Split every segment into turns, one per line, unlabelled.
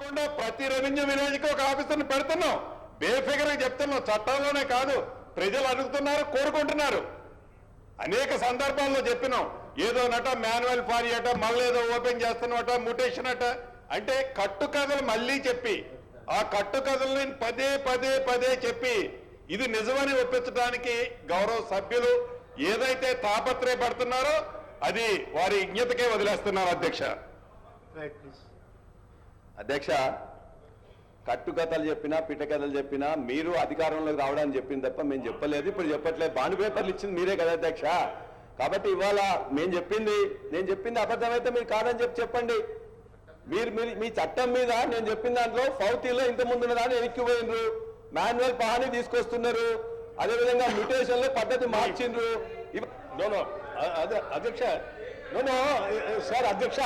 తప్పకుండా ప్రతి రెవెన్యూ విలేజ్కి ఒక ఆఫీసర్ని పెడుతున్నాం. బేఫిగర్గా చెప్తున్నాం, చట్టంలోనే కాదు, ప్రజలు అడుగుతున్నారు, కోరుకుంటున్నారు. అనేక సందర్భాల్లో చెప్పినాం. ఏదో నట మాన్యువల్ ఫారీ అట, మళ్ళీ ఏదో ఓపెన్ చేస్తున్నట, మ్యూటేషన్ అట అంటే కట్టుకథలు మళ్ళీ చెప్పి ఆ కట్టుకథల్ని పదే పదే పదే చెప్పి ఇది నిజమని ఒప్పించడానికి గౌరవ సభ్యులు ఏదైతే తాపత్రయపడుతున్నారో అది వారి విజ్ఞతకే వదిలేస్తున్నారు. అధ్యక్ష
అధ్యక్ష కట్టుకథలు చెప్పినా పిట్టకథలు చెప్పినా మీరు అధికారంలోకి రావడానికి చెప్పింది తప్ప మేము చెప్పలేదు, ఇప్పుడు చెప్పట్లేదు. బాండ్ పేపర్లు ఇచ్చింది మీరే కదా అధ్యక్ష. కాబట్టి ఇవాళ నేను చెప్పింది అబద్ధమైతే మీరు కాదని చెప్పండి. మీరు మీ చట్టం మీద నేను చెప్పిన దాంట్లో ఫౌతీలో ఇంత ముందున్న దాన్ని ఎక్కిపోయినరు, మాన్యువల్ పహాని తీసుకొస్తున్నారు, అదేవిధంగా మ్యూటేషన్ లో పద్ధతి మార్చిండ్రు.
అదే అధ్యక్ష సార్ అధ్యక్ష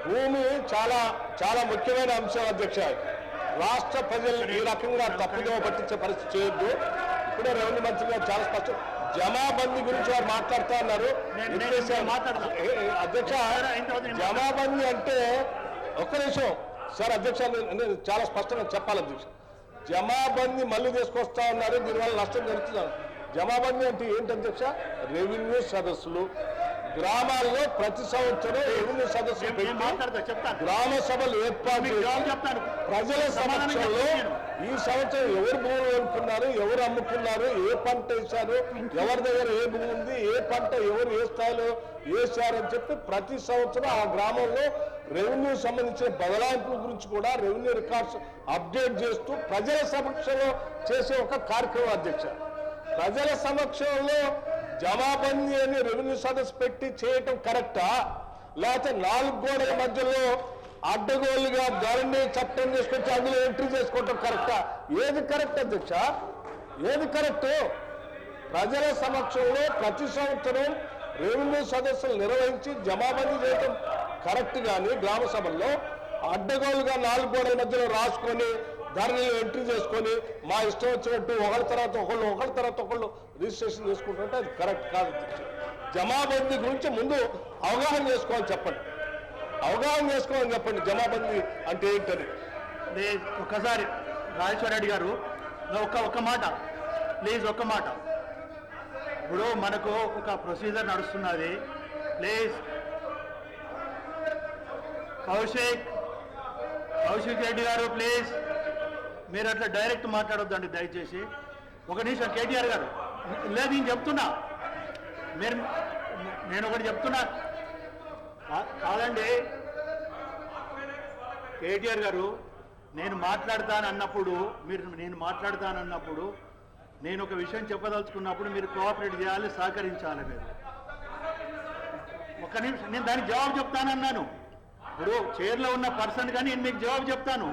భూమి చాలా చాలా ముఖ్యమైన అంశం అధ్యక్ష. రాష్ట్ర ప్రజలు ఈ రకంగా తప్పుదోవ పట్టించే పరిస్థితి చేయొద్దు. ఇప్పుడే రెవెన్యూ మంత్రి గారు చాలా స్పష్టం జమాబందీ గురించి వారు మాట్లాడుతూ ఉన్నారు. అధ్యక్ష జమాబందీ అంటే ఒక్క నిమిషం సార్ అధ్యక్ష నేను చాలా స్పష్టంగా చెప్పాలి అధ్యక్ష. జమాబందీ మళ్ళీ తీసుకొస్తా ఉన్నారు, దీనివల్ల నష్టం జరుగుతున్నారు. జమాబందీ అంటే ఏంటి అధ్యక్ష? రెవెన్యూ సదస్సులు గ్రామాల్లో ప్రతి సంవత్సరం రెవెన్యూ సదస్సులు పెట్టి గ్రామ సభలు ఏర్పాటు ప్రజల సమక్షంలో ఈ సంవత్సరం ఎవరు భూములు కొనుక్కున్నారు, ఎవరు అమ్ముకున్నారు, ఏ పంట వేశారు, ఎవరి దగ్గర ఏ భూమి ఉంది, ఏ పంట ఎవరు ఏ స్థాయిలో వేశారని చెప్పి ప్రతి సంవత్సరం ఆ గ్రామంలో రెవెన్యూ సంబంధించిన బదలాయింపుల గురించి కూడా రెవెన్యూ రికార్డ్స్ అప్డేట్ చేస్తూ ప్రజల సమక్షంలో చేసే ఒక కార్యక్రమం అధ్యక్ష. ప్రజల సమక్షంలో జమాబందీ అని రెవెన్యూ సదస్సు పెట్టి చేయటం కరెక్టా, లేకపోతే 4 గోడల మధ్యలో అడ్డగోలుగా ధరణి చట్టం చేసుకొచ్చి అందులో ఎంట్రీ చేసుకోవటం కరెక్టా? ఏది కరెక్ట్ అధ్యక్ష? ఏది కరెక్ట్? ప్రజల సమక్షంలో ప్రతి సంవత్సరం రెవెన్యూ సదస్సులు నిర్వహించి జమాబందీ చేయటం కరెక్ట్. కానీ గ్రామ సభల్లో అడ్డగోలుగా 4 గోడల మధ్యలో రాసుకొని ధరణిలో ఎంట్రీ చేసుకొని మా ఇష్టం వచ్చినట్టు ఒకళ్ళ తర్వాత ఒకళ్ళు రిజిస్ట్రేషన్ చేసుకుంటుంటే అది కరెక్ట్ కాదు. జమాబందీ గురించి ముందు అవగాహన చేసుకోవాలని చెప్పండి, జమాబందీ అంటే ఏంటని.
ఒక్కసారి రాజేశ్వర రెడ్డి గారు ఒక్క మాట ప్లీజ్, ఒక్క మాట. ఇప్పుడు మనకు ఒక ప్రొసీజర్ నడుస్తున్నది. ప్లీజ్ కౌశిక్ రెడ్డి గారు ప్లీజ్, మీరు అట్లా డైరెక్ట్ మాట్లాడొద్దండి దయచేసి. ఒక నిమిషం కేటీఆర్ గారు, లేదు నేను చెప్తున్నా, నేను ఒకటి చెప్తున్నా కాదండి కేటీఆర్ గారు. నేను మాట్లాడతానన్నప్పుడు నేను ఒక విషయం చెప్పదలుచుకున్నప్పుడు మీరు కోఆపరేట్ చేయాలి, సహకరించాలి. మీరు ఒక్క నిమిషం, నేను దానికి జవాబు చెప్తానన్నాను. ఇప్పుడు చైర్లో ఉన్న పర్సన్ కానీ నేను మీకు జవాబు చెప్తాను.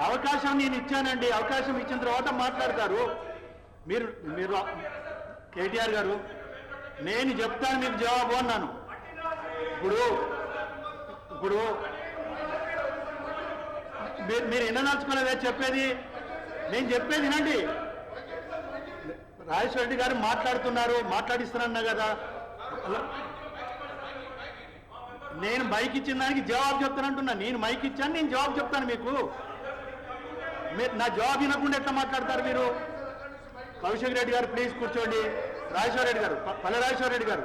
అవకాశం నేను ఇచ్చానండి, అవకాశం ఇచ్చిన తర్వాత మాట్లాడతారు. మీరు కేటీఆర్ గారు నేను చెప్తాను మీకు జవాబు అన్నాను. ఇప్పుడు మీరు వినదలుచుకోలేదా చెప్పేది? నేను చెప్పేది వినండి. రాజేశ్వర రెడ్డి గారు మాట్లాడిస్తున్నా కదా, నేను మైక్ ఇచ్చిన దానికి జవాబు చెప్తానంటున్నా. నేను మైక్ ఇచ్చాను, నేను జవాబు చెప్తాను మీకు. నా జవాబు వినకుండా ఎట్లా మాట్లాడతారు మీరు? కౌశిక్ రెడ్డి గారు ప్లీజ్ కూర్చోండి. రాజేశ్వర రెడ్డి గారు, పల్లె రాజేశ్వర రెడ్డి గారు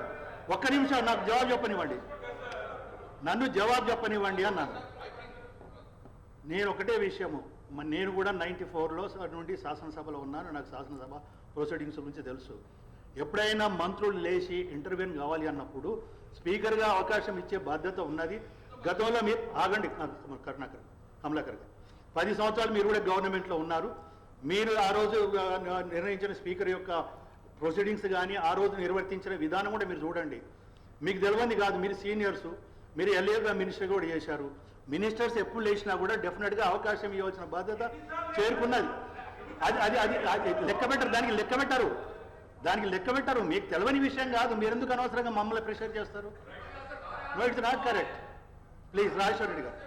ఒక్క నిమిషం నాకు జవాబు చెప్పనివ్వండి, నన్ను జవాబు చెప్పనివ్వండి అన్నాను. నేను ఒకటే విషయము, నేను కూడా 94లో నుండి శాసనసభలో ఉన్నాను, నాకు శాసనసభ ప్రొసీడింగ్స్ గురించి తెలుసు. ఎప్పుడైనా మంత్రులు లేచి ఇంటర్వ్యూన్ కావాలి అన్నప్పుడు స్పీకర్గా అవకాశం ఇచ్చే బాధ్యత ఉన్నది. గతంలో మీరు ఆగండి కమలాకర్ గారు, 10 సంవత్సరాలు మీరు కూడా గవర్నమెంట్లో ఉన్నారు. మీరు ఆ రోజు నిర్ణయించిన స్పీకర్ యొక్క ప్రొసీడింగ్స్ కానీ ఆ రోజు నిర్వర్తించిన విధానం కూడా మీరు చూడండి. మీకు తెలియంది కాదు, మీరు సీనియర్సు, మీరు ఎల్ఏగా మినిస్టర్ కూడా చేశారు. మినిస్టర్స్ ఎప్పుడు లేచినా కూడా డెఫినెట్గా అవకాశం ఇవ్వాల్సిన బాధ్యత చేరుకున్నది. అది లెక్క పెట్టరు, దానికి లెక్క పెట్టరు. మీకు తెలియని విషయం కాదు, మీరు ఎందుకు అనవసరంగా మమ్మల్ని ప్రెషర్ చేస్తారు? No, it's not correct. Please Rajeshwara Reddy గారు,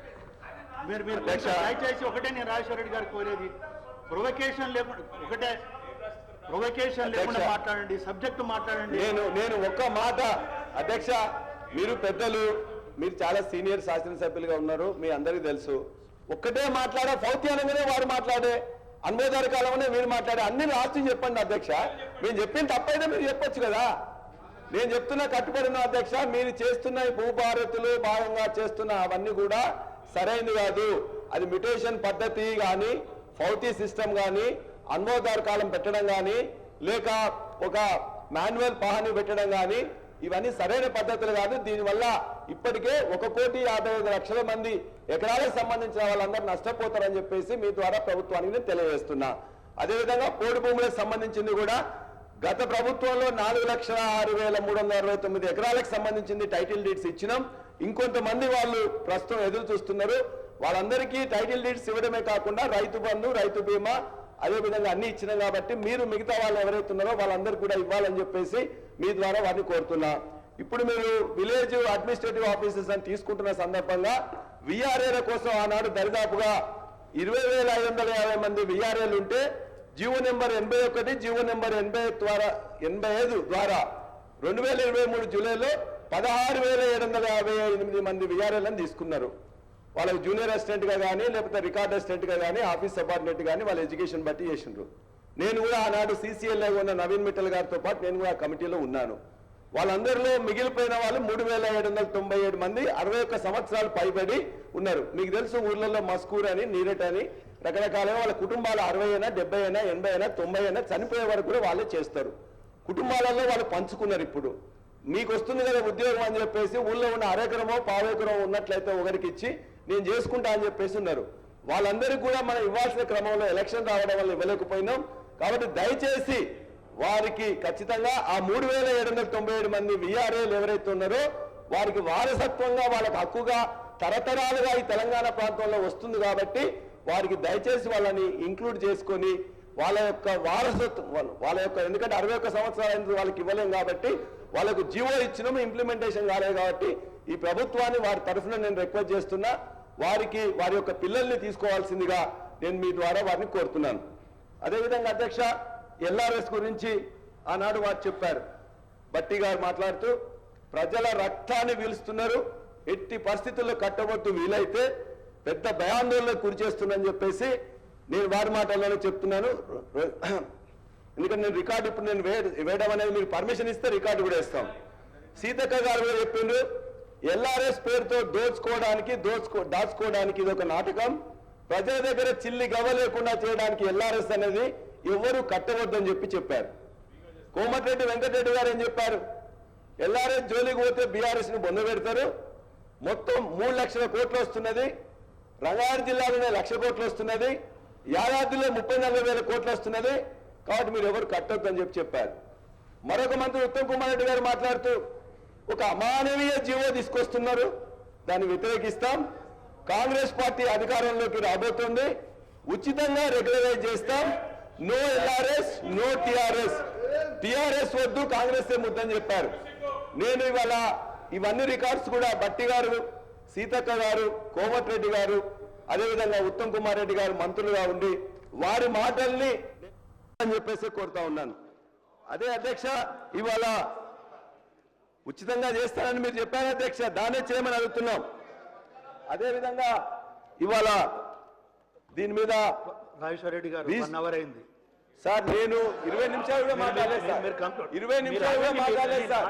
మీరు దయచేసి ఒకటే నేను రాజేశ్వర రెడ్డి గారు కోరేది, ప్రొవకేషన్ లేకుండా మాట్లాడండి, సబ్జెక్టు మాట్లాడండి.
నేను ఒక్క మాట అధ్యక్ష, మీరు పెద్దలు, మీరు చాలా సీనియర్ శాసనసభ్యులుగా ఉన్నారు, మీ అందరికీ తెలుసు. ఒక్కటే మాట్లాడే ఫౌతి అనగానే వారు మాట్లాడే అన్వేదారి కాలంలోనే మీరు మాట్లాడే అన్ని రాష్ట్రం చెప్పండి అధ్యక్ష. మేము చెప్పిన తప్పైతే మీరు చెప్పొచ్చు కదా. నేను చెప్తున్నా కట్టుబడిన అధ్యక్ష, మీరు చేస్తున్న ఈ భూభారతులు భాగంగా చేస్తున్న అవన్నీ కూడా సరైనది కాదు. అది మ్యుటేషన్ పద్ధతి కానీ ఫౌతి సిస్టమ్ కానీ అన్వోదారు కాలం పెట్టడం కానీ లేక ఒక మాన్యువల్ పహాని పెట్టడం కానీ ఇవన్నీ సరైన పద్ధతులు కాదు. దీనివల్ల ఇప్పటికే 1,55,00,000 మంది ఎకరాలకు సంబంధించిన వాళ్ళందరూ నష్టపోతారని చెప్పేసి మీ ద్వారా ప్రభుత్వానికి నేను తెలియజేస్తున్నా. అదేవిధంగా పోడు భూములకు సంబంధించింది కూడా గత ప్రభుత్వంలో 4,06,369 ఎకరాలకు సంబంధించింది టైటిల్ డీడ్స్ ఇచ్చినాం. ఇంకొంతమంది వాళ్ళు ప్రస్తుతం ఎదురు చూస్తున్నారు. వాళ్ళందరికీ టైటిల్ డీడ్స్ ఇవ్వడమే కాకుండా రైతు బంధు, రైతు బీమా అదేవిధంగా అన్ని ఇచ్చినాం. కాబట్టి మీరు మిగతా వాళ్ళు ఎవరైతే ఉన్నారో వాళ్ళందరికీ కూడా ఇవ్వాలని చెప్పేసి మీ ద్వారా వారిని కోరుతున్నా. ఇప్పుడు మీరు విలేజ్ అడ్మినిస్ట్రేటివ్ ఆఫీసర్స్ అని తీసుకుంటున్న సందర్భంగా విఆర్ఏల కోసం ఆనాడు దరిదాపుగా 20,550 మంది విఆర్ఏలు ఉంటే జీవో నెంబర్ 81, జీవో నెంబర్ 85 ద్వారా 2023 జూలైలో 16,758 మంది విఆర్ఏలను తీసుకున్నారు. వాళ్ళకి జూనియర్ అసిస్టెంట్ గా కానీ లేకపోతే రికార్డ్ అసిస్టెంట్ గా కానీ ఆఫీస్ సబార్డినేట్ కానీ వాళ్ళ ఎడ్యుకేషన్ బట్టి చేసిండ్రు. నేను కూడా ఆనాడు CCLA ఉన్న నవీన్ మిట్టల్ గారితో పాటు నేను కూడా కమిటీలో ఉన్నాను. వాళ్ళందరిలో మిగిలిపోయిన వాళ్ళు 3,797 మంది 61 సంవత్సరాలు పైబడి ఉన్నారు. మీకు తెలుసు ఊర్లలో మస్కూర్ అని నీరెట్ అని రకరకాలుగా వాళ్ళ కుటుంబాలు 60 అయినా 70 అయినా 80 అయినా 90 అయినా చనిపోయే వరకు కూడా వాళ్ళే చేస్తారు. కుటుంబాలలో వాళ్ళు పంచుకున్నారు. ఇప్పుడు మీకు వస్తుంది కదా ఉద్యోగం అని చెప్పేసి ఊళ్ళో ఉన్న అరెకరమో పావెకరమో ఉన్నట్లయితే ఒకరికి ఇచ్చి నేను చేసుకుంటా అని చెప్పేసి ఉన్నారు. వాళ్ళందరికీ కూడా మనం ఇవ్వాల్సిన క్రమంలో ఎలక్షన్ రావడం వల్ల ఇవ్వలేకపోయినాం. కాబట్టి దయచేసి వారికి ఖచ్చితంగా ఆ 3,797 మంది విఆర్ఏలు ఎవరైతే ఉన్నారో వారికి వారసత్వంగా వాళ్ళకి హక్కుగా తరతరాలుగా ఈ తెలంగాణ ప్రాంతంలో వస్తుంది. కాబట్టి వారికి దయచేసి వాళ్ళని ఇంక్లూడ్ చేసుకొని వాళ్ళ యొక్క వారసత్వం వాళ్ళ యొక్క ఎందుకంటే 61 సంవత్సరాలు వాళ్ళకి ఇవ్వలేం కాబట్టి వాళ్ళకు జీవో ఇచ్చినాము, ఇంప్లిమెంటేషన్ కాలేదు. కాబట్టి ఈ ప్రభుత్వాన్ని వారి తరఫున నేను రిక్వెస్ట్ చేస్తున్నా. వారికి వారి యొక్క పిల్లల్ని తీసుకోవాల్సిందిగా నేను మీ ద్వారా వారిని కోరుతున్నాను. అదేవిధంగా అధ్యక్ష, LRS గురించి ఆనాడు వారు చెప్పారు. బట్టి గారు మాట్లాడుతూ ప్రజల రక్తాన్ని పీలుస్తున్నారు, ఎట్టి పరిస్థితుల్లో కట్టబొట్టు వీలైతే పెద్ద భయాందోళనకు గురి చేస్తున్నారని చెప్పేసి నేను వారి మాటల్లోనే చెప్తున్నాను. ఎందుకంటే నేను రికార్డు ఇప్పుడు నేను వేయడం అనేది మీరు పర్మిషన్ ఇస్తే రికార్డు కూడా ఇస్తాం. సీతక్క గారు కూడా చెప్పిండ్రు LRS పేరుతో దాచుకోవడానికి ఇది ఒక నాటకం, ప్రజల దగ్గర చిల్లి గవ్వ లేకుండా చేయడానికి LRS అనేది ఎవరు కట్టవద్దని చెప్పారు. కోమటిరెడ్డి వెంకటరెడ్డి గారు ఏం చెప్పారు, LRS జోలికి పోతే BRS ని బొంద పెడతారు, మొత్తం 3 లక్షల కోట్లు వస్తున్నది, రంగారెడ్డి జిల్లాలోనే 1,00,000 కోట్లు వస్తున్నది, యాదాద్రిలో 34,000 కోట్లు వస్తున్నది, కాబట్టి మీరు ఎవరు కట్టొద్దని చెప్పారు. మరొక మంత్రి ఉత్తమ్ కుమార్ రెడ్డి గారు మాట్లాడుతూ ఒక అమానవీయ జీవో తీసుకొస్తున్నారు, దాన్ని వ్యతిరేకిస్తాం, కాంగ్రెస్ పార్టీ అధికారంలోకి రాబోతోంది, ఉచితంగా రెగ్యులరైజ్ చేస్తాం, నో LRS నో టిఆర్ఎస్ వద్దు, కాంగ్రెస్ ముద్దని చెప్పారు. నేను ఇవాళ ఇవన్నీ రికార్డ్స్ కూడా బట్టి గారు, సీతక్క గారు, కోమటిరెడ్డి గారు, అదేవిధంగా ఉత్తమ్ కుమార్ రెడ్డి గారు మంత్రులుగా ఉండి వారి మాటల్ని అని చెప్పేసి కోరుతా ఉన్నాను. అదే అధ్యక్ష, ఇవాళ ఉచితంగా చేస్తానని మీరు చెప్పారు అధ్యక్ష, దాన్నే చేయమని అడుగుతున్నాం. అదేవిధంగా ఇవాళ దీని మీద
రాజేశ్వర రెడ్డి గారు 1 అవర్ అయింది
సార్, నేను 20 నిమిషాలు కూడా మాట్లాడలేదు సార్, 20 నిమిషాలు కూడా మాట్లాడలేదు సార్.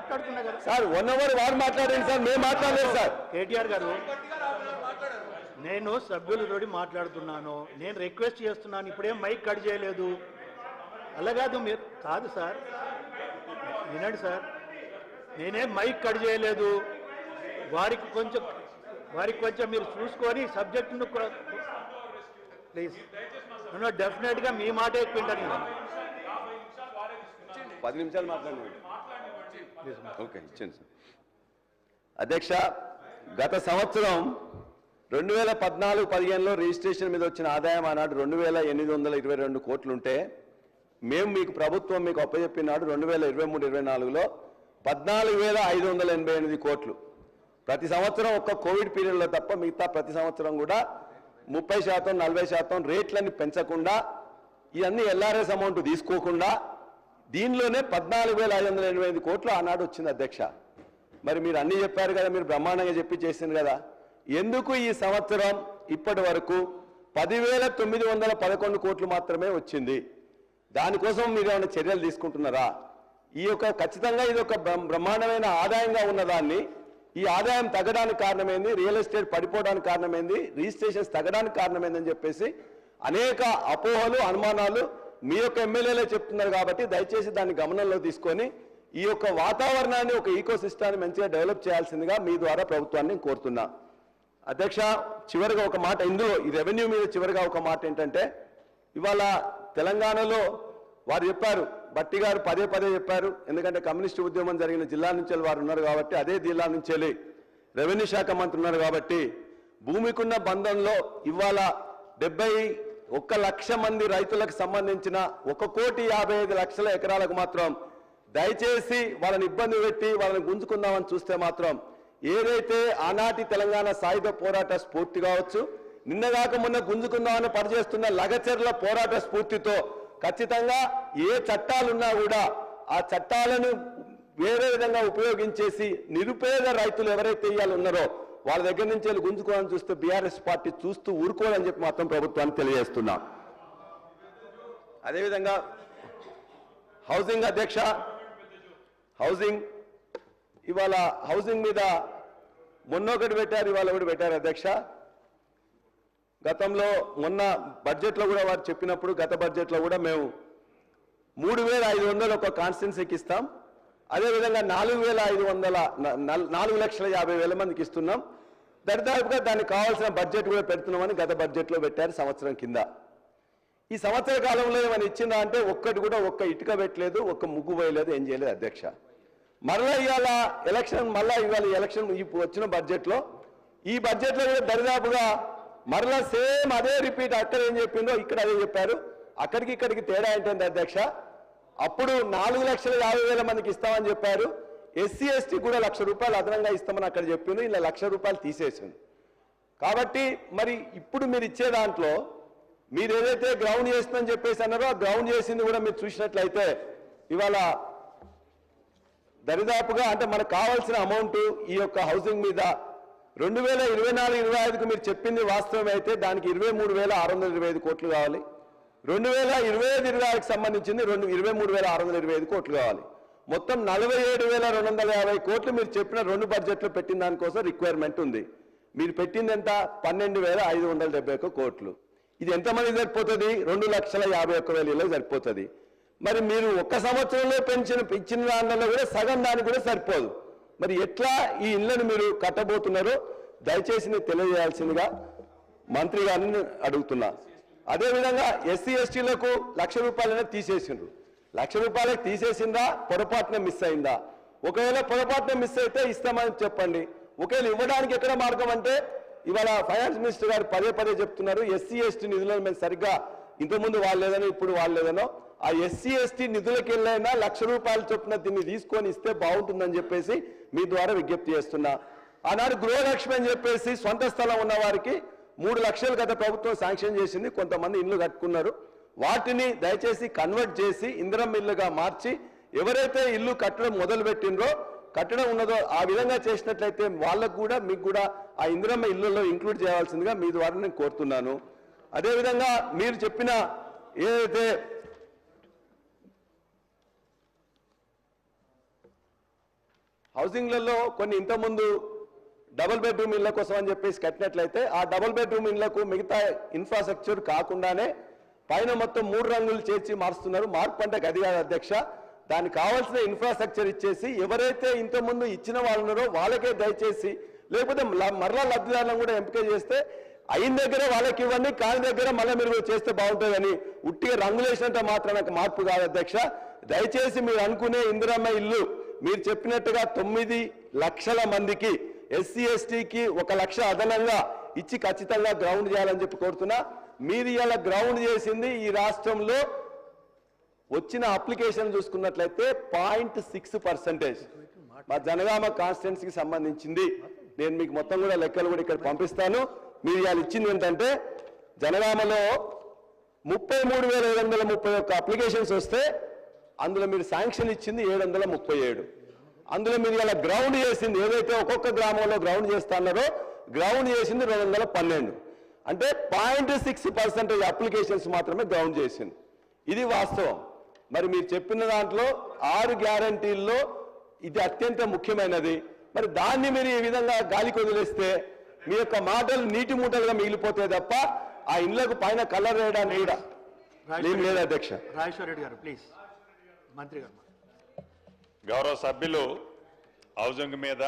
సార్ 1 అవర్ వారు మాట్లాడండి సార్, మేము మాట్లాడలేదు సార్.
కేటీఆర్ గారు, నేను సభ్యులతోటి మాట్లాడుతున్నాను, నేను రిక్వెస్ట్ చేస్తున్నాను, ఇప్పుడేం మైక్ కట్ చేయలేదు. అలా కాదు, మీరు కాదు సార్, వినండి సార్, నేనేం మైక్ కట్ చేయలేదు. వారికి కొంచెం మీరు చూసుకొని సబ్జెక్టును ప్లీజ్, నేను డెఫినెట్గా మీ మాట ఎక్కుంటాను.
10 నిమిషాలు మాట్లాడండి. ఓకే, ఇచ్చాను సార్. అధ్యక్ష, గత సంవత్సరం 2014-15లో రిజిస్ట్రేషన్ మీద వచ్చిన ఆదాయం ఆనాడు 2,822 కోట్లుంటే మేము మీకు ప్రభుత్వం మీకు అప్పచెప్పినాడు 2023-24లో 14,588 కోట్లు. ప్రతి సంవత్సరం ఒక్క కోవిడ్ పీరియడ్లో తప్ప మిగతా ప్రతి సంవత్సరం కూడా 30%, 40% రేట్లని పెంచకుండా ఇవన్నీ LRS అమౌంట్ తీసుకోకుండా దీనిలోనే 14,588 కోట్లు ఆనాడు వచ్చింది అధ్యక్ష. మరి మీరు అన్ని చెప్పారు కదా, మీరు బ్రహ్మాండంగా చెప్పి చేసింది కదా, ఎందుకు ఈ సంవత్సరం ఇప్పటి వరకు 10,911 కోట్లు మాత్రమే వచ్చింది. దానికోసం మీరు ఏమైనా చర్యలు తీసుకుంటున్నారా? ఈ యొక్క ఖచ్చితంగా ఇది ఒక బ్రహ్మాండమైన ఆదాయంగా ఉన్నదాన్ని ఈ ఆదాయం తగ్గడానికి కారణమైంది, రియల్ ఎస్టేట్ పడిపోవడానికి కారణమైంది, రిజిస్ట్రేషన్స్ తగ్గడానికి కారణమైందని చెప్పేసి అనేక అపోహలు అనుమానాలు మీ యొక్క ఎమ్మెల్యేలే చెప్తున్నారు. కాబట్టి దయచేసి దాన్ని గమనంలో తీసుకొని ఈ యొక్క వాతావరణాన్ని ఒక ఈకో సిస్టాన్ని మంచిగా డెవలప్ చేయాల్సిందిగా మీ ద్వారా ప్రభుత్వాన్ని కోరుతున్నా. అధ్యక్ష, చివరిగా ఒక మాట, ఇందులో ఈ రెవెన్యూ మీద చివరిగా ఒక మాట ఏంటంటే, ఇవాళ తెలంగాణలో వారు చెప్పారు, బట్టి గారు పదే చెప్పారు, ఎందుకంటే కమ్యూనిస్టు ఉద్యమం జరిగిన జిల్లా నుంచి వారు ఉన్నారు కాబట్టి, అదే జిల్లా నుంచి రెవెన్యూ శాఖ మంత్రి ఉన్నారు కాబట్టి, భూమికున్న బంధంలో ఇవాళ 71 లక్ష మంది రైతులకు సంబంధించిన 1,55,00,000 ఎకరాలకు మాత్రం దయచేసి వాళ్ళని ఇబ్బంది పెట్టి వాళ్ళని గుంజుకుందామని చూస్తే మాత్రం ఏదైతే ఆనాటి తెలంగాణ సాయుధ పోరాట స్ఫూర్తి కావచ్చు, నిన్నగాక మొన్న గుంజుకుందామని పనిచేస్తున్న లగచర్ల పోరాట స్ఫూర్తితో ఖచ్చితంగా ఏ చట్టాలున్నా కూడా ఆ చట్టాలను వేరే విధంగా ఉపయోగించేసి నిరుపేద రైతులు ఎవరైతే ఇవాళ ఉన్నారో వాళ్ళ దగ్గర నుంచి వెళ్ళి గుంజుకోవాలని చూస్తే బీఆర్ఎస్ పార్టీ చూస్తూ ఊరుకోవాలని చెప్పి మాత్రం ప్రభుత్వాన్ని తెలియజేస్తున్నాం. అదేవిధంగా హౌసింగ్ అధ్యక్ష, హౌసింగ్ ఇవాళ హౌసింగ్ మీద మొన్న ఒకటి పెట్టారు, ఇవాళ ఒకటి పెట్టారు అధ్యక్ష. గతంలో మొన్న బడ్జెట్లో కూడా వారు చెప్పినప్పుడు, గత బడ్జెట్లో కూడా మేము 3,500 ఒక కాన్స్టిట్యున్సీకి ఇస్తాం, అదేవిధంగా 4,50,000 మందికి ఇస్తున్నాం, దరిదాపుగా దానికి కావాల్సిన బడ్జెట్ కూడా పెడుతున్నామని గత బడ్జెట్లో పెట్టారు సంవత్సరం కింద. ఈ సంవత్సర కాలంలో ఏమైనా ఇచ్చిందా అంటే ఒక్క ఇటుక పెట్టలేదు, ఒక్క ముగ్గు పోయలేదు, ఏం చేయలేదు అధ్యక్ష. మరలా ఇవాళ ఎలక్షన్ వచ్చిన బడ్జెట్లో ఈ బడ్జెట్లో కూడా దరిదాపుగా మరలా సేమ్ అదే రిపీట్, అక్కడ ఏం చెప్పిందో ఇక్కడ అదే చెప్పారు. అక్కడికి ఇక్కడికి తేడా ఏంటంటే అధ్యక్ష, అప్పుడు 4,50,000 మందికి ఇస్తామని చెప్పారు, ఎస్సీ ఎస్టీ కూడా ₹1,00,000 అదనంగా ఇస్తామని అక్కడ చెప్పిండు, ఇలా ₹1,00,000 తీసేసింది. కాబట్టి మరి ఇప్పుడు మీరు ఇచ్చే దాంట్లో మీరు ఏదైతే గ్రౌండ్ చేస్తుందని చెప్పేసి అన్నారో ఆ గ్రౌండ్ చేసింది కూడా మీరు చూసినట్లయితే ఇవాళ దరిదాపుగా అంటే మనకు కావాల్సిన అమౌంట్ ఈ యొక్క హౌసింగ్ మీద 2024-25కు మీరు చెప్పింది వాస్తవమే అయితే దానికి 23,625 కోట్లు కావాలి. 2025-26కి సంబంధించింది 23,625 కోట్లు కావాలి. మొత్తం 47,250 కోట్లు మీరు చెప్పిన 2 బడ్జెట్లు పెట్టిన దానికోసం రిక్వైర్మెంట్ ఉంది. మీరు పెట్టింది ఎంత? 12,571 కోట్లు. ఇది ఎంతమంది సరిపోతుంది? 2,51,000 సరిపోతుంది. మరి మీరు ఒక్క సంవత్సరంలో ఇచ్చిన దానిలో కూడా సగం దానికి కూడా సరిపోదు. మరి ఎట్లా ఈ ఇళ్లను మీరు కట్టబోతున్నారో దయచేసి నేను తెలియజేయాల్సిందిగా మంత్రి గారిని అడుగుతున్నా. అదేవిధంగా ఎస్సీ ఎస్టీలకు ₹1,00,000 తీసేసిండ్రు. ₹1,00,000 తీసేసిందా, పొరపాటున మిస్ అయిందా? ఒకవేళ పొరపాటున మిస్ అయితే ఇస్తామని చెప్పండి. ఒకవేళ ఇవ్వడానికి ఎక్కడ మార్గం అంటే ఇవాళ ఫైనాన్స్ మినిస్టర్ గారు పదే చెప్తున్నారు, ఎస్సీ ఎస్టీ నిధులను మేము సరిగ్గా ఇంతకుముందు వాళ్ళేదనో ఇప్పుడు వాళ్ళేదనో ఆ ఎస్సీ ఎస్టీ నిధులకు వెళ్ళైనా ₹1,00,000 చొప్పున దీన్ని తీసుకొని ఇస్తే బాగుంటుందని చెప్పేసి మీ ద్వారా విజ్ఞప్తి చేస్తున్నా. ఆనాడు గృహలక్ష్మి అని చెప్పేసి సొంత స్థలం ఉన్న వారికి 3 లక్షలు గత ప్రభుత్వం శాంక్షన్ చేసింది, కొంతమంది ఇల్లు కట్టుకున్నారు. వాటిని దయచేసి కన్వర్ట్ చేసి ఇందిరమ్మ ఇల్లుగా మార్చి ఎవరైతే ఇల్లు కట్టడం మొదలుపెట్టిండ్రో కట్టడం ఉన్నదో ఆ విధంగా చేసినట్లయితే వాళ్ళకు కూడా మీకు కూడా ఆ ఇందిరమ్మ ఇళ్లలో ఇంక్లూడ్ చేయాల్సిందిగా మీ ద్వారా నేను కోరుతున్నాను. అదేవిధంగా మీరు చెప్పిన ఏదైతే హౌసింగ్లలో కొన్ని ఇంతకుముందు డబుల్ బెడ్రూమ్ ఇళ్ల కోసం అని చెప్పేసి కట్టినట్లయితే ఆ డబుల్ బెడ్రూమ్ ఇళ్లకు మిగతా ఇన్ఫ్రాస్ట్రక్చర్ కాకుండానే పైన మొత్తం 3 రంగులు చేర్చి మారుస్తున్నారు. మార్పు అంటే గది కాదు అధ్యక్ష, దానికి కావాల్సిన ఇన్ఫ్రాస్ట్రక్చర్ ఇచ్చేసి ఎవరైతే ఇంతకుముందు ఇచ్చిన వాళ్ళు ఉన్నారో వాళ్ళకే దయచేసి, లేకపోతే మరలా లబ్ధిదారులను కూడా ఎంపిక చేస్తే అయిన దగ్గర వాళ్ళకి ఇవ్వండి, కాని దగ్గర మళ్ళీ మీరు చేస్తే బాగుంటుందని ఉట్టిగా రంగులేసినంత మాత్రం మార్పు కాదు అధ్యక్ష. దయచేసి మీరు అనుకునే ఇందిరమ్మ ఇల్లు మీరు చెప్పినట్టుగా 9 లక్షల మందికి ఎస్సీ ఎస్టీకి 1 లక్ష అదనంగా ఇచ్చి ఖచ్చితంగా గ్రౌండ్ చేయాలని చెప్పి కోరుతున్నా. మీరు ఇలా గ్రౌండ్ చేసింది ఈ రాష్ట్రంలో వచ్చిన అప్లికేషన్ చూసుకున్నట్లయితే 0.6%. మా జనగామ కాన్స్టిట్యున్సీకి సంబంధించింది నేను మీకు మొత్తం కూడా లెక్కలు కూడా ఇక్కడ పంపిస్తాను. మీరు ఇవాళ ఇచ్చింది ఏంటంటే జనగామలో 33,731 అప్లికేషన్స్ వస్తే అందులో మీరు శాంక్షన్ ఇచ్చింది 737. అందులో మీరు ఇలా గ్రౌండ్ చేసింది ఏదైతే ఒక్కొక్క గ్రామంలో గ్రౌండ్ చేస్తున్నారో గ్రౌండ్ చేసింది 212. అంటే 0.6% అప్లికేషన్స్ మాత్రమే గ్రౌండ్ చేసింది. ఇది వాస్తవం. మరి మీరు చెప్పిన దాంట్లో 6 గ్యారంటీల్లో ఇది అత్యంత ముఖ్యమైనది. మరి దాన్ని మీరు ఈ విధంగా గాలికి వదిలేస్తే మీ యొక్క మాటలు నీటి మూటలుగా మిగిలిపోతాయి తప్ప ఆ ఇళ్లకు పైన కలర్ వేయడానికి కూడా ఏం లేదు అధ్యక్ష.
రాజేశ్వర రెడ్డి గారు ప్లీజ్. మంత్రి గారు.
గౌరవ సభ్యులు హౌసింగ్ మీద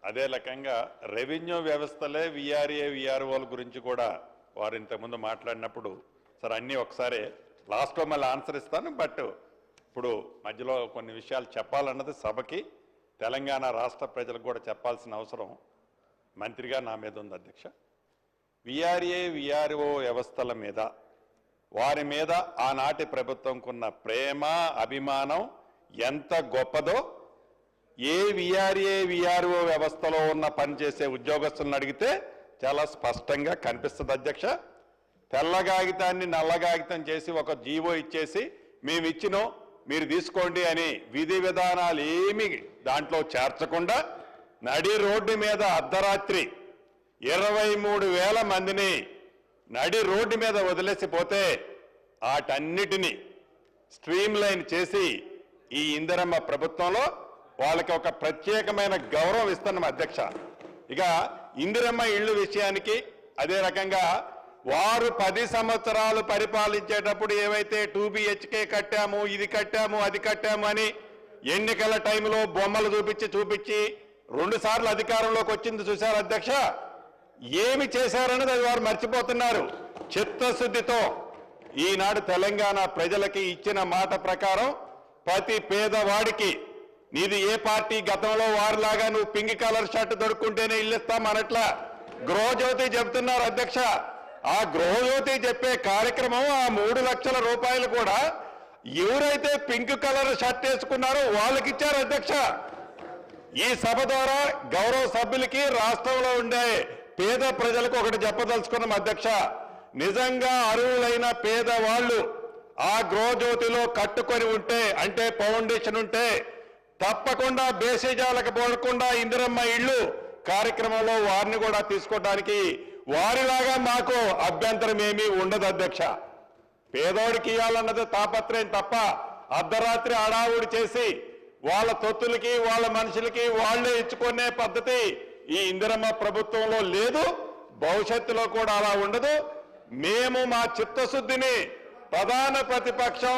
అదే రకంగా రెవెన్యూ వ్యవస్థలే విఆర్ఏ విఆర్ఓల గురించి కూడా వారు ఇంతకుముందు మాట్లాడినప్పుడు సార్ అన్నీ ఒకసారి లాస్ట్లో మళ్ళీ ఆన్సర్ ఇస్తాను. బట్ ఇప్పుడు మధ్యలో కొన్ని విషయాలు చెప్పాలన్నది సభకి తెలంగాణ రాష్ట్ర ప్రజలకు కూడా చెప్పాల్సిన అవసరం మంత్రిగా నా మీద ఉంది అధ్యక్ష. విఆర్ఏ విఆర్ఓ వ్యవస్థల మీద వారి మీద ఆనాటి ప్రభుత్వంకున్న ప్రేమ అభిమానం ఎంత గొప్పదో ఏ విఆర్ఏ విఆర్ఓ వ్యవస్థలో ఉన్న పనిచేసే ఉద్యోగస్తులను అడిగితే చాలా స్పష్టంగా కనిపిస్తుంది అధ్యక్ష. తెల్ల కాగితాన్ని నల్ల కాగితం చేసి ఒక జీవో ఇచ్చేసి మేము ఇచ్చినో మీరు తీసుకోండి అని విధి విధానాలు ఏమి దాంట్లో చేర్చకుండా నడి రోడ్డు మీద అర్ధరాత్రి 23,000 మందిని నడి రోడ్డు మీద వదిలేసిపోతే వాటన్నిటినీ స్ట్రీమ్ లైన్ చేసి ఈ ఇందిరమ్మ ప్రభుత్వంలో వాళ్ళకి ఒక ప్రత్యేకమైన గౌరవం ఇస్తున్నాం అధ్యక్ష. ఇక ఇందిరమ్మ ఇళ్ళు విషయానికి అదే రకంగా వారు 10 సంవత్సరాలు పరిపాలించేటప్పుడు ఏవైతే 2 BHK కట్టాము, ఇది కట్టాము, అది కట్టాము అని ఎన్నికల టైంలో బొమ్మలు చూపించి 2 సార్లు అధికారంలోకి వచ్చింది చూశారు అధ్యక్ష. ఏమి చేశారన్నది అది వారు మర్చిపోతున్నారు. చిత్తశుద్ధితో ఈనాడు తెలంగాణ ప్రజలకి ఇచ్చిన మాట ప్రకారం ప్రతి పేదవాడికి నీది ఏ పార్టీ గతంలో వారిలాగా నువ్వు పింక్ కలర్ షర్ట్ దొరుకుంటేనే ఇల్లు ఇస్తామనట్లా గృహజ్యోతి చెబుతున్నారు అధ్యక్ష. ఆ గృహజ్యోతి చెప్పే కార్యక్రమం ఆ 3 లక్షల రూపాయలు కూడా ఎవరైతే పింక్ కలర్ షర్ట్ వేసుకున్నారో వాళ్ళకి ఇచ్చారు అధ్యక్ష. ఈ సభ ద్వారా గౌరవ సభ్యులకి రాష్ట్రంలో ఉండే పేద ప్రజలకు ఒకటి చెప్పదలుచుకున్నాం అధ్యక్ష. నిజంగా అర్హులైన పేదవాళ్ళు ఆ గృహజ్యోతిలో కట్టుకొని ఉంటే అంటే ఫౌండేషన్ ఉంటే తప్పకుండా బేసిజాలకు పోకుండా ఇందిరమ్మ ఇళ్ళు కార్యక్రమంలో వారిని కూడా తీసుకోవడానికి వారిలాగా మాకు అభ్యంతరం ఏమీ ఉండదు అధ్యక్ష. పేదోడికి ఇవ్వాలన్నది తాపత్రయం తప్ప అర్ధరాత్రి హడావుడి చేసి వాళ్ళ తొత్తులకి వాళ్ళ మనుషులకి వాళ్లే ఇచ్చుకునే పద్ధతి ఈ ఇందిరమ్మ ప్రభుత్వంలో లేదు, భవిష్యత్తులో కూడా అలా ఉండదు. మేము మా చిత్తశుద్ధిని ప్రధాన ప్రతిపక్షం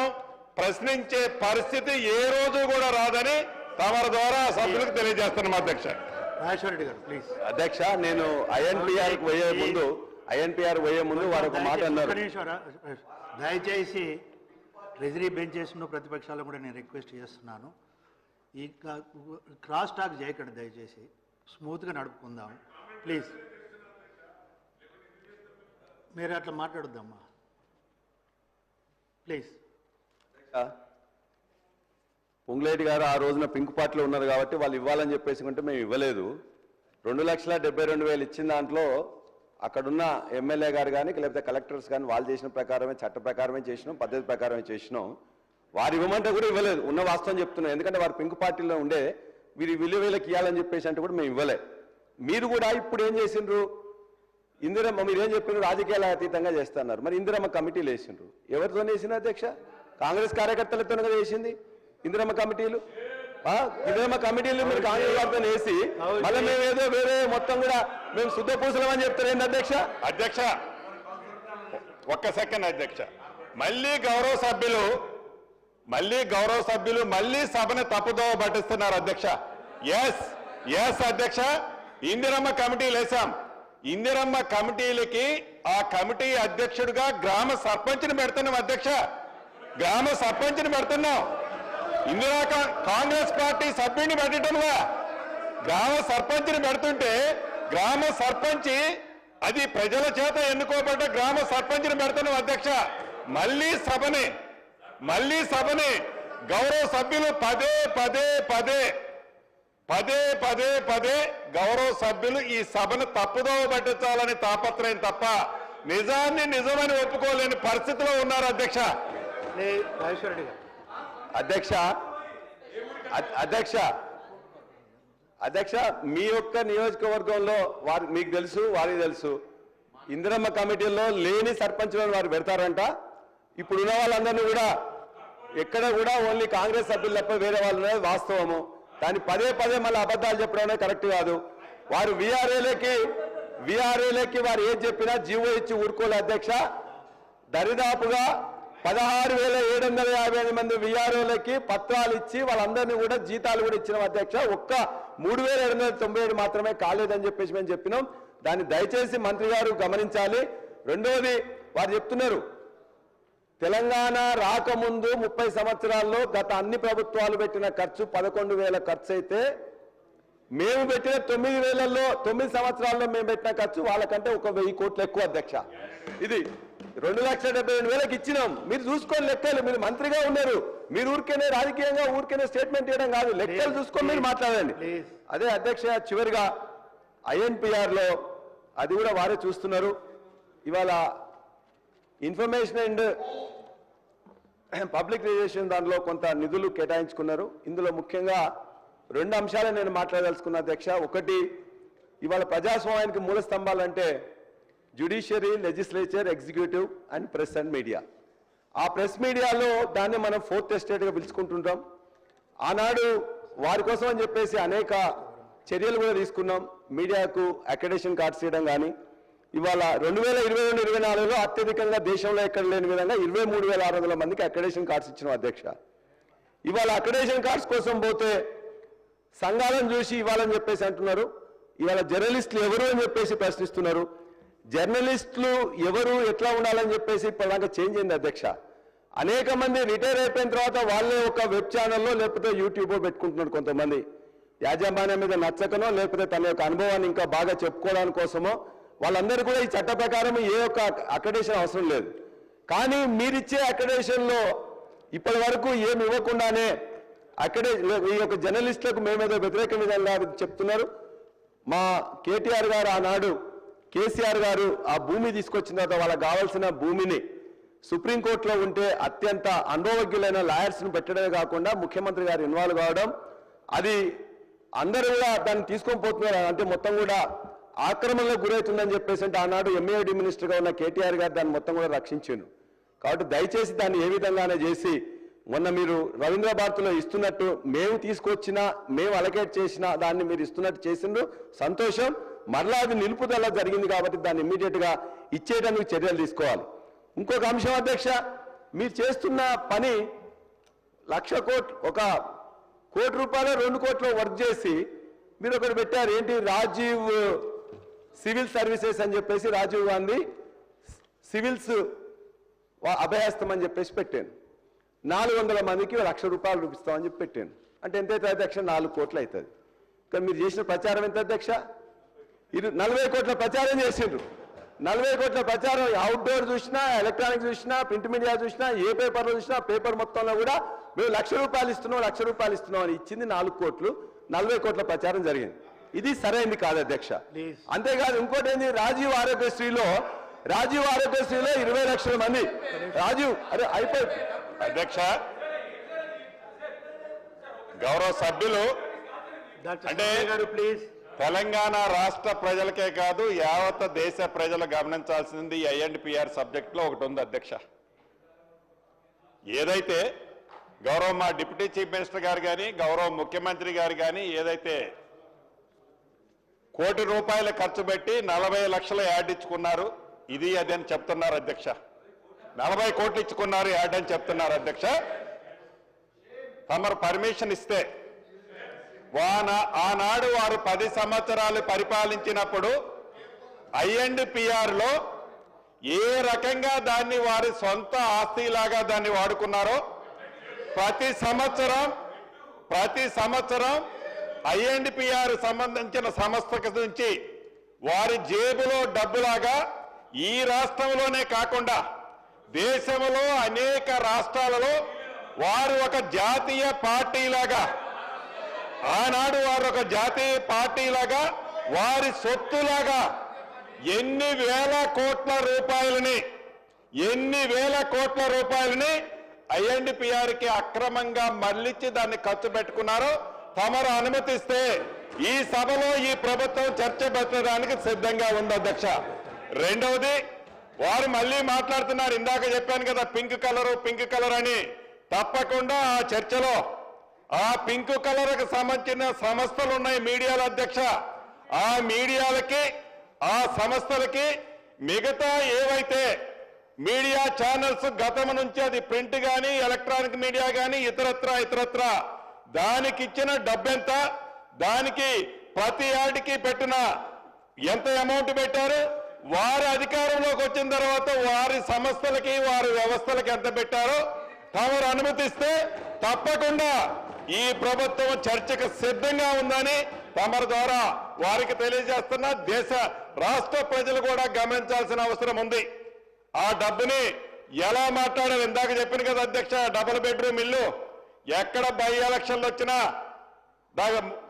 ప్రశ్నించే పరిస్థితి ఏ రోజు కూడా రాదని తమరి ద్వారా సభ్యులకు తెలియజేస్తున్నాం అధ్యక్ష.
రాజేశ్వర రెడ్డి గారు ప్లీజ్.
అధ్యక్ష నేను ఐఎన్పిఆర్ పోయే ముందు వారు ఒక మాట అన్నారు.
దయచేసి ట్రెజరీ బెంచెస్ ప్రతిపక్షాలు కూడా నేను రిక్వెస్ట్ చేస్తున్నాను. ఈ క్రాస్ టాక్ చేయకండి దయచేసి, స్మూత్గా నడుపుకుందాం ప్లీజ్. మీరు అట్లా మాట్లాడొద్దమ్మా ప్లీజ్.
పొంగులేటి గారు ఆ రోజున పింక్ పార్టీలో ఉన్నారు కాబట్టి వాళ్ళు ఇవ్వాలని చెప్పేసి కొంటే మేము ఇవ్వలేదు. 2,72,000 ఇచ్చిన దాంట్లో అక్కడున్న ఎమ్మెల్యే గారు కానీ లేకపోతే కలెక్టర్స్ కానీ వాళ్ళు చేసిన ప్రకారమే చట్ట ప్రకారమే చేసినాం, పద్ధతి ప్రకారమే చేసినాం. వారు ఇవ్వమంటే కూడా ఇవ్వలేదు, ఉన్న వాస్తవం చెప్తున్నాం. ఎందుకంటే వారు పింక్ పార్టీలో ఉండే వీరు విలువలకు ఇవ్వాలని చెప్పేసి అంటే కూడా మేము ఇవ్వలే. మీరు కూడా ఇప్పుడు ఏం చేసిండ్రు, ఇందిరమ్మ మీరు ఏం చెప్పినారు రాజకీయాల అతీతంగా చేస్తున్నారు. మరి ఇందిరమ్మ కమిటీలు వేసిండ్రు, ఎవరితో వేసిన అధ్యక్ష? కాంగ్రెస్ కార్యకర్తలతో వేసింది ఇందిరమ్మ కమిటీలు. ఇందిరమ్మ కమిటీలు మీరు కాంగ్రెస్ వారితో వేసి మళ్ళీ మేము ఏదో వేరే మొత్తం కూడా మేము శుద్ధ పూసలం అని చెప్తారు ఏంటి అధ్యక్ష?
అధ్యక్ష ఒక్క సెకండ్ అధ్యక్ష. మళ్ళీ గౌరవ సభ్యులు మళ్ళీ సభను తప్పుదోవ పట్టిస్తున్నారు అధ్యక్ష. ఎస్ అధ్యక్ష, ఇందిరమ్మ కమిటీలు వేశాం. ఇందిరమ్మ కమిటీలకి ఆ కమిటీ అధ్యక్షుడిగా గ్రామ సర్పంచ్ని పెడుతున్నాం అధ్యక్ష. గ్రామ సర్పంచ్ని పెడుతున్నాం. ఇందిరా కాంగ్రెస్ పార్టీ సభ్యుడిని పెట్టడంగా గ్రామ సర్పంచ్ని పెడుతుంటే గ్రామ సర్పంచ్ అది ప్రజల చేత ఎన్నుకోబడ్డ గ్రామ సర్పంచ్ని పెడుతున్నాం అధ్యక్ష. మళ్ళీ సభని గౌరవ సభ్యులు పదే గౌరవ సభ్యులు ఈ సభను తప్పుదోవ పట్టించాలని తాపత్రయం తప్ప నిజాన్ని నిజమని ఒప్పుకోలేని పరిస్థితిలో ఉన్నారు అధ్యక్ష. అధ్యక్ష మీ యొక్క నియోజకవర్గంలో మీకు తెలుసు, వారికి తెలుసు,
ఇందిరమ్మ కమిటీల్లో లేని సర్పంచులను వారు పెడతారంట. ఇప్పుడు ఉన్న వాళ్ళందరినీ కూడా ఎక్కడ కూడా ఓన్లీ కాంగ్రెస్ సభ్యులు తప్ప వేరే వాళ్ళు ఉన్నది వాస్తవము. దాన్ని పదే పదే మళ్ళీ అబద్ధాలు చెప్పడం అనేది కరెక్ట్ కాదు. వారు విఆర్ఏలకి వారు ఏం చెప్పినా జీవో ఇచ్చి ఊరుకోలే అధ్యక్ష. దరిదాపుగా 16,758 మంది విఆర్ఓలకి పత్రాలు ఇచ్చి వాళ్ళందరినీ కూడా జీతాలు కూడా ఇచ్చినాం అధ్యక్ష. ఒక్క 3,797 మాత్రమే కాలేదని చెప్పేసి మేము చెప్పినాం. దాన్ని దయచేసి మంత్రి గారు గమనించాలి. రెండోది వారు చెప్తున్నారు తెలంగాణ రాకముందు 30 సంవత్సరాల్లో గత అన్ని ప్రభుత్వాలు పెట్టిన ఖర్చు 11,000 ఖర్చు అయితే మేము పెట్టిన 9,000లో 9 సంవత్సరాల్లో మేము పెట్టిన ఖర్చు వాళ్ళకంటే 1,000 కోట్లు ఎక్కువ అధ్యక్ష. ఇది 2,72,000 ఇచ్చినాం. మీరు చూసుకొని లెక్కలు, మీరు మంత్రిగా ఉన్నారు, మీరు ఊరికేనే రాజకీయంగా ఊరికేనే స్టేట్మెంట్ చేయడం కాదు, లెక్కలు చూసుకొని మీరు మాట్లాడండి. అదే అధ్యక్ష చివరిగా INPR లో అది కూడా వారే చూస్తున్నారు. ఇవాళ ఇన్ఫర్మేషన్ అండ్ పబ్లిక్ రిలేషన్ దాంట్లో కొంత నిధులు కేటాయించుకున్నారు. ఇందులో ముఖ్యంగా 2 అంశాలు నేను మాట్లాడదలుచుకున్నా అధ్యక్ష. ఒకటి, ఇవాళ ప్రజాస్వామ్యానికి మూల స్తంభాలంటే judiciary, legislature, executive and press and media. ఆ ప్రెస్ మీడియాలో దాన్ని మనం 4th ఎస్టేట్గా పిలుచుకుంటుంటాం. ఆనాడు వారి కోసం అని చెప్పేసి అనేక చర్యలు కూడా తీసుకున్నాం. మీడియాకు అక్రెడిటేషన్ కార్డ్స్ ఇవ్వడం కానీ, ఇవాళ 2022-24లో అత్యధికంగా దేశంలో ఎక్కడ లేని విధంగా 23,600 మందికి అక్రెడిటేషన్ కార్డ్స్ ఇచ్చినాం అధ్యక్ష. ఇవాళ అక్రెడిటేషన్ కార్డ్స్ కోసం పోతే సంఘాలను చూసి ఇవ్వాలని చెప్పేసి అంటున్నారు. ఇవాళ జర్నలిస్టులు ఎవరు అని చెప్పేసి ప్రశ్నిస్తున్నారు. జర్నలిస్టులు ఎవరు, ఎట్లా ఉండాలని చెప్పేసి ఇప్పటిదాకా చేంజ్ అయింది అధ్యక్ష. అనేక మంది రిటైర్ అయిపోయిన తర్వాత వాళ్ళే ఒక వెబ్ ఛానల్లో లేకపోతే యూట్యూబ్ పెట్టుకుంటున్నారు. కొంతమంది యాజమాన్యం మీద నచ్చకనో లేకపోతే తన యొక్క అనుభవాన్ని ఇంకా బాగా చెప్పుకోవడానికి కోసమో వాళ్ళందరూ కూడా ఈ చట్ట ప్రకారం ఏ ఒక్క అక్రెడిటేషన్ అవసరం లేదు. కానీ మీరిచ్చే అక్రెడిటేషన్లో ఇప్పటి వరకు ఏమి ఇవ్వకుండానే ఈ యొక్క జర్నలిస్టులకు మేమేదో వ్యతిరేక విధంగా చెప్తున్నారు. మా కేటీఆర్ గారు ఆనాడు కేసీఆర్ గారు ఆ భూమి తీసుకొచ్చిన తర్వాత వాళ్ళకి కావాల్సిన భూమిని సుప్రీంకోర్టులో ఉంటే అత్యంత అనుభవజ్ఞులైన లాయర్స్ను పెట్టడమే కాకుండా ముఖ్యమంత్రి గారు ఇన్వాల్వ్ కావడం, అది అందరూ కూడా దాన్ని తీసుకొని పోతున్నారు. అంటే మొత్తం కూడా ఆక్రమణలకు గురవుతుందని చెప్పేసి అంటే ఆనాడు MAD మినిస్టర్గా ఉన్న కేటీఆర్ గారు దాన్ని మొత్తం కూడా రక్షించారు. కాబట్టి దయచేసి దాన్ని ఏ విధంగానే చేసి మొన్న మీరు రవీంద్ర భారతిలో ఇస్తున్నట్టు మేము తీసుకొచ్చినా మేము అలకేట్ చేసినా దాన్ని మీరు ఇస్తున్నట్టు చేసిండ్రు, సంతోషం. మరలా అది నిలుపుదల జరిగింది కాబట్టి దాన్ని ఇమ్మీడియట్గా ఇచ్చేయడానికి చర్యలు తీసుకోవాలి. ఇంకొక అంశం అధ్యక్ష, మీరు చేస్తున్న పని 1,00,000 కోట్లు, 1 కోటి రూపాయలు 2 కోట్లు వర్క్ చేసి మీరు ఒకటి పెట్టారు. ఏంటి, రాజీవ్ సివిల్ సర్వీసెస్ అని చెప్పేసి రాజీవ్ గాంధీ సివిల్స్ అభయహస్తం అని చెప్పేసి పెట్టాను. 400 మందికి 1,00,000 రూపాయలు రూపిస్తామని చెప్పి పెట్టాను. అంటే ఎంతైతే అధ్యక్ష 4 కోట్లు అవుతుంది. కానీ మీరు చేసిన ప్రచారం ఎంత అధ్యక్ష? 40 కోట్ల ప్రచారం చేసిండ్రు. 40 కోట్ల ప్రచారం అవుట్డోర్ చూసినా, ఎలక్ట్రానిక్ చూసినా, ప్రింట్ మీడియా చూసినా, ఏ పేపర్లో చూసినా పేపర్ మొత్తంలో కూడా మేము 1,00,000 రూపాయలు ఇస్తున్నాం 1,00,000 రూపాయలు ఇస్తున్నాం అని ఇచ్చింది 4 కోట్లు. 40 కోట్ల ప్రచారం జరిగింది. ఇది సరైంది కాదు అధ్యక్ష. అంతేకాదు ఇంకోటి ఏంది, రాజీవ్ ఆరోగ్యశ్రీలో 20 లక్షల మంది రాజీవ్ అయిపోయింది
అధ్యక్ష. గౌరవ సభ్యులు అంటే
ప్లీజ్
తెలంగాణ రాష్ట్ర ప్రజలకే కాదు యావత్ దేశ ప్రజలు గమనించాల్సింది INPR సబ్జెక్ట్ లో ఒకటి ఉంది అధ్యక్ష. ఏదైతే గౌరవ మా డిప్యూటీ చీఫ్ మినిస్టర్ గారు కానీ గౌరవ ముఖ్యమంత్రి గారు కానీ ఏదైతే 1 కోటి రూపాయలు ఖర్చు పెట్టి 40 లక్షలు యాడ్ ఇచ్చుకున్నారు, ఇది అది అని చెప్తున్నారు అధ్యక్ష. 40 కోట్లు ఇచ్చుకున్నారు యాడ్ అని చెప్తున్నారు అధ్యక్ష. తమరు పర్మిషన్ ఇస్తే ఆనాడు వారు 10 సంవత్సరాలు పరిపాలించినప్పుడు INPR లో ఏ రకంగా దాన్ని వారి సొంత ఆస్తిలాగా దాన్ని వాడుకున్నారో ప్రతి సంవత్సరం INPR సంబంధించిన సంస్థ నుంచి వారి జేబులో డబ్బులాగా ఈ రాష్ట్రంలోనే కాకుండా దేశంలో అనేక రాష్ట్రాలలో వారు ఒక జాతీయ పార్టీలాగా ఆనాడు వారు ఒక జాతీయ పార్టీలాగా వారి సొత్తులాగా ఎన్ని వేల కోట్ల రూపాయలని INPRకి అక్రమంగా మళ్లించి దాన్ని ఖర్చు పెట్టుకున్నారో తమరు అనుమతిస్తే ఈ సభలో ఈ ప్రభుత్వం చర్చ పెట్టడానికి సిద్ధంగా ఉంది అధ్యక్ష. రెండవది వారు మళ్ళీ మాట్లాడుతున్నారు, ఇందాక చెప్పాను కదా పింక్ కలర్ అని. తప్పకుండా ఆ చర్చలో ఆ పింక్ కలర్కి సంబంధించిన సంస్థలు ఉన్నాయి మీడియాల అధ్యక్ష, ఆ మీడియాలకి ఆ సంస్థలకి మిగతా ఏవైతే మీడియా ఛానల్స్ గతం నుంచి అది ప్రింట్ కానీ ఎలక్ట్రానిక్ మీడియా కానీ ఇతరత్ర దానికి ఇచ్చిన డబ్బెంత, దానికి ప్రతి యాడ్కి పెట్టిన ఎంత అమౌంట్ పెట్టారు, వారి అధికారంలోకి వచ్చిన తర్వాత వారి సంస్థలకి వారి వ్యవస్థలకి ఎంత పెట్టారో తమరు అనుమతిస్తే తప్పకుండా ఈ ప్రభుత్వం చర్చకు సిద్ధంగా ఉందని తమరి ద్వారా వారికి తెలియజేస్తున్న దేశ రాష్ట్ర ప్రజలు కూడా గమనించాల్సిన అవసరం ఉంది. ఆ డబ్బుని ఎలా మాట్లాడారు ఇందాక చెప్పిన కదా అధ్యక్ష, డబుల్ బెడ్రూమ్ ఇల్లు ఎక్కడ బై ఎలక్షన్లు వచ్చినా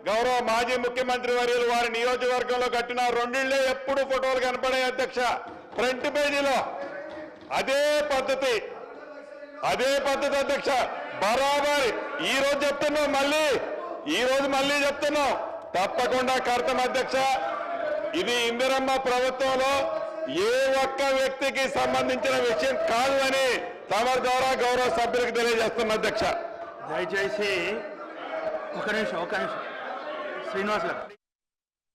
గౌరవ మాజీ ముఖ్యమంత్రి వర్యులు వారి నియోజకవర్గంలో కట్టిన రెండిళ్లే ఎప్పుడు ఫోటోలు కనపడాయి అధ్యక్ష ఫ్రంట్ పేజీలో. అదే పద్ధతి అధ్యక్ష బరాబర్ ఈ రోజు చెప్తున్నాం, మళ్ళీ చెప్తున్నాం, తప్పకుండా కడతాం అధ్యక్ష. ఇది ఇందిరమ్మ ప్రభుత్వంలో ఏ ఒక్క వ్యక్తికి సంబంధించిన విషయం కాదు అని తమరి ద్వారా గౌరవ సభ్యులకు తెలియజేస్తున్న అధ్యక్ష.
దయచేసి ఒక నిమిషం శ్రీనివాస్ గారు.